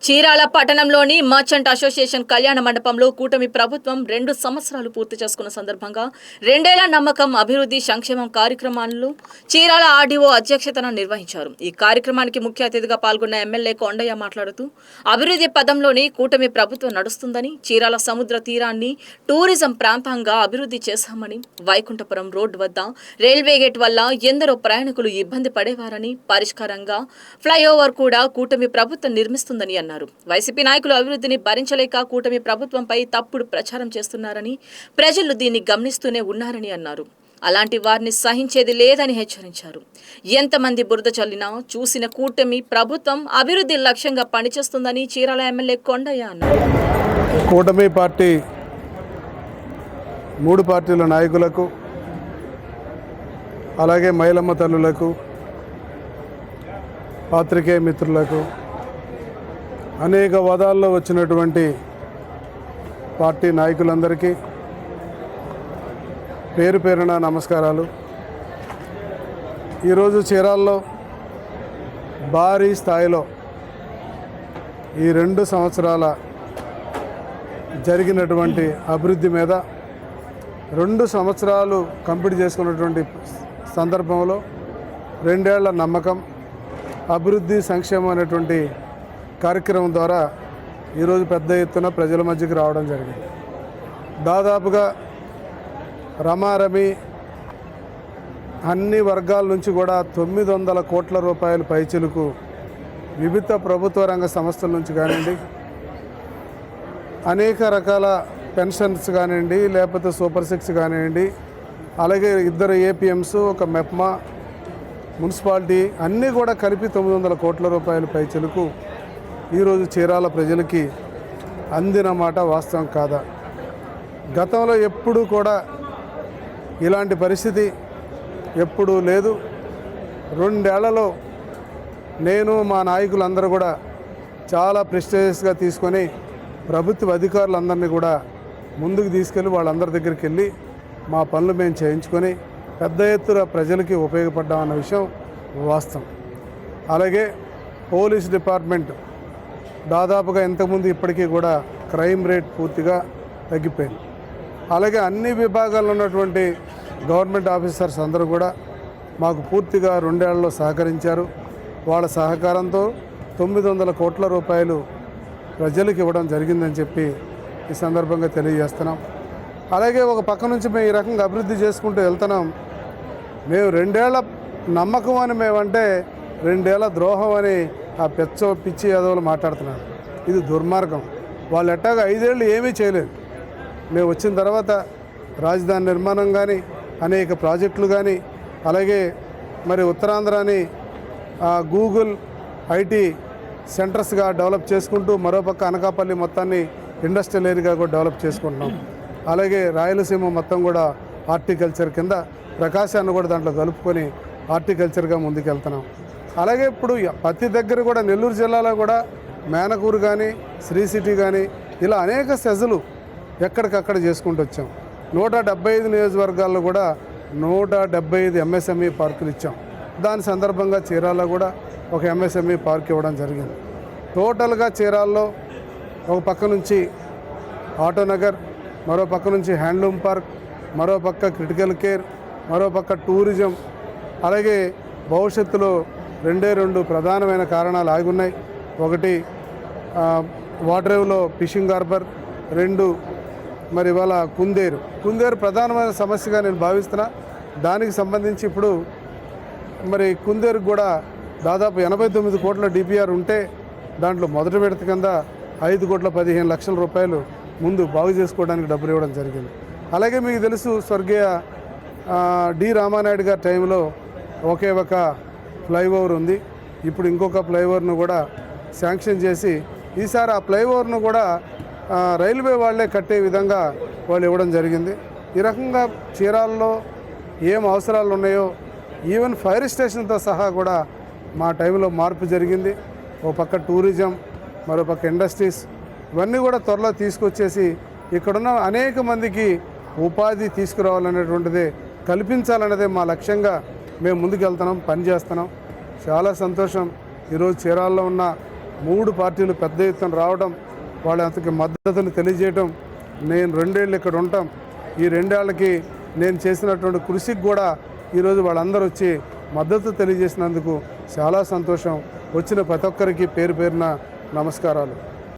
చీరాల పట్టణంలోని merchant association కళ్యాణ మండపంలో కూటమి ప్రభుత్వం 2 సంవత్సరాలు పూర్తి చేసుకున్న సందర్భంగా 2 ఏళ్ల నమ్మకం అభివృద్ధి సంక్షేమం కార్యక్రమాలను చీరాల ఆర్డీఓ అధ్యక్షతన నిర్వహించారు. ఈ కార్యక్రమానికి ముఖ్య అతిథిగా పాల్గొన్న ఎమ్మెల్యే కొండయ్య మాట్లాడుతూ అభివృద్ధి పదంలోని కూటమి ప్రభుత్వం నడుస్తుందని, చీరాల సముద్ర తీరాన్ని టూరిజం ప్రాంతంగా అభివృద్ధి చేశామని, వైకుంఠపురం రోడ్డు వద్ద రైల్వే గేట్ వల్ల ఎందరో ప్రయాణికులు ఇబ్బంది పడేవారని, పరిష్కారంగా ఫ్లైఓవర్ కూడా కూటమి ప్రభుత్వం నిర్మిస్తుందని అన్నారు. వైసీపీ నాయకులు అభివృద్ధిని భరించలేక కూటమి ప్రభుత్వంపై తప్పుడు ప్రచారం చేస్తున్నారని, ప్రజలు దీన్ని గమనిస్తూనే ఉన్నారని అన్నారు. అలాంటి వారిని సహించేది లేదని హెచ్చరించారు. ఎంతమంది బురద చల్లినా చూసిన కూటమి ప్రభుత్వం అభివృద్ధి లక్ష్యంగా పనిచేస్తుందని చీరాల ఎమ్మెల్యే కొండయ్య అన్నారు. కూటమి పార్టీ 3 పార్టీల నాయకులకు, అలాగే మహిళమ్మ తల్లులకు, పాత్రికేయ మిత్రులకు, అనేక హోదాల్లో వచ్చినటువంటి పార్టీ నాయకులందరికీ పేరు పేరున నమస్కారాలు. ఈరోజు చీరాల్లో భారీ స్థాయిలో ఈ 2 సంవత్సరాల జరిగినటువంటి అభివృద్ధి మీద 2 సంవత్సరాలు కంప్లీట్ చేసుకున్నటువంటి సందర్భంలో 2 ఏళ్ల నమ్మకం అభివృద్ధి సంక్షేమం అనేటువంటి కార్యక్రమం ద్వారా ఈరోజు పెద్ద ఎత్తున ప్రజల మధ్యకి రావడం జరిగింది. దాదాపుగా రమారమి అన్ని వర్గాల నుంచి కూడా 900 కోట్ల రూపాయల పైచిలుకు వివిధ ప్రభుత్వ రంగ సంస్థల నుంచి కానివ్వండి, అనేక రకాల పెన్షన్స్ కానివ్వండి, లేకపోతే సూపర్ 6 కానివ్వండి, అలాగే 2 ఏపీఎంస్, ఒక మెప్మా, మున్సిపాలిటీ అన్నీ కూడా కలిపి 900 కోట్ల రూపాయల పైచిలుకు ఈరోజు చీరాల ప్రజలకి అందిన మాట వాస్తవం కాదా? గతంలో ఎప్పుడూ కూడా ఇలాంటి పరిస్థితి ఎప్పుడూ లేదు. 2 ఏళ్లలో నేను, మా నాయకులందరూ కూడా చాలా ప్రెస్టీజియస్గా తీసుకొని ప్రభుత్వ అధికారులందరినీ కూడా ముందుకు తీసుకెళ్ళి వాళ్ళందరి దగ్గరికి వెళ్ళి మా పనులు మేము చేయించుకొని పెద్ద ఎత్తున ప్రజలకి ఉపయోగపడ్డామన్న విషయం వాస్తవం. అలాగే పోలీస్ డిపార్ట్మెంట్ దాదాపుగా ఇంతకుముందు ఇప్పటికీ కూడా క్రైమ్ రేట్ పూర్తిగా తగ్గిపోయింది. అలాగే అన్ని విభాగాల్లో ఉన్నటువంటి గవర్నమెంట్ ఆఫీసర్స్ అందరూ కూడా మాకు పూర్తిగా 2 ఏళ్లలో సహకరించారు. వాళ్ళ సహకారంతో 900 కోట్ల రూపాయలు ప్రజలకు ఇవ్వడం జరిగిందని చెప్పి ఈ సందర్భంగా తెలియజేస్తున్నాం. అలాగే ఒక పక్క నుంచి మేము ఈ రకంగా అభివృద్ధి చేసుకుంటూ వెళ్తున్నాం. మేము 2 ఏళ్ల నమ్మకం అని మేమంటే 2 ఏళ్ల ద్రోహం అని ఆ పిచ్చి యాదవులు మాట్లాడుతున్నారు. ఇది దుర్మార్గం. వాళ్ళు ఎట్టాగా 5 ఏళ్ళు ఏమీ చేయలేదు. మేము వచ్చిన తర్వాత రాజధాని నిర్మాణం కానీ, అనేక ప్రాజెక్టులు కానీ, అలాగే మరి ఉత్తరాంధ్రాని గూగుల్ ఐటీ సెంటర్స్గా డెవలప్ చేసుకుంటూ, మరోపక్క అనకాపల్లి మొత్తాన్ని ఇండస్ట్రియల్ ఏరియాగా కూడా డెవలప్ చేసుకుంటున్నాం. అలాగే రాయలసీమ మొత్తం కూడా హార్టికల్చర్ కింద ప్రకాశాన్ని కూడా దాంట్లో కలుపుకొని హార్టికల్చర్గా ముందుకెళ్తున్నాం. అలాగే ఇప్పుడు ప్రతి దగ్గర కూడా నెల్లూరు జిల్లాలో కూడా మేనకూరు కానీ, శ్రీ సిటీ కానీ, ఇలా అనేక సెజలు ఎక్కడికక్కడ చేసుకుంటూ వచ్చాం. 175 నియోజకవర్గాల్లో కూడా 175 ఎంఎస్ఎంఈ పార్కులు ఇచ్చాం. దాని సందర్భంగా చీరాల్లో కూడా ఒక ఎంఎస్ఎంఈ పార్క్ ఇవ్వడం జరిగింది. టోటల్గా చీరాల్లో ఒక పక్క నుంచి ఆటోనగర్, మరో పక్క నుంచి హ్యాండ్లూమ్ పార్క్, మరో పక్క క్రిటికల్ కేర్, మరో పక్క టూరిజం, అలాగే భవిష్యత్తులో 2 ప్రధానమైన కారణాలు ఆగి ఉన్నాయి. ఒకటి వాటరేవ్లో ఫిషింగ్ హార్బర్, 2 మరి ఇవాళ కుందేరు ప్రధానమైన సమస్యగా నేను భావిస్తున్నా. దానికి సంబంధించి ఇప్పుడు మరి కుందేరుకు కూడా దాదాపు 89 కోట్ల డిపిఆర్ ఉంటే దాంట్లో మొదటి విడత కింద 5,15,00,000 రూపాయలు ముందు బాగు చేసుకోవడానికి డబ్బులు ఇవ్వడం జరిగింది. అలాగే మీకు తెలుసు, స్వర్గీయ డి రామానాయుడు గారి టైంలో ఒకే ఒక ఫ్లైఓవర్ ఉంది. ఇప్పుడు ఇంకొక ఫ్లైఓవర్ను కూడా శాంక్షన్ చేసి ఈసారి ఆ ఫ్లైఓవర్ను కూడా రైల్వే వాళ్ళే కట్టే విధంగా వాళ్ళు ఇవ్వడం జరిగింది. ఈ రకంగా చీరాల్లో ఏం అవసరాలు ఉన్నాయో ఈవెన్ ఫైర్ స్టేషన్తో సహా కూడా మా టైంలో మార్పు జరిగింది. ఒక పక్క టూరిజం, మరో పక్క ఇండస్ట్రీస్, ఇవన్నీ కూడా త్వరలో తీసుకొచ్చేసి ఇక్కడున్న అనేక మందికి ఉపాధి తీసుకురావాలనేటువంటిదే, కల్పించాలన్నదే మా లక్ష్యంగా మేము ముందుకు వెళ్తున్నాం, పనిచేస్తున్నాం. చాలా సంతోషం. ఈరోజు చీరాల్లో ఉన్న 3 పార్టీలు పెద్ద ఎత్తున రావడం, వాళ్ళంతకి మద్దతును తెలియజేయటం, నేను 2 ఏళ్ళు ఇక్కడ ఉంటాం, ఈ 2 ఏళ్ళకి నేను చేసినటువంటి కృషికి కూడా ఈరోజు వాళ్ళందరూ వచ్చి మద్దతు తెలియజేసినందుకు చాలా సంతోషం. వచ్చిన ప్రతి ఒక్కరికి పేరు పేరున నమస్కారాలు.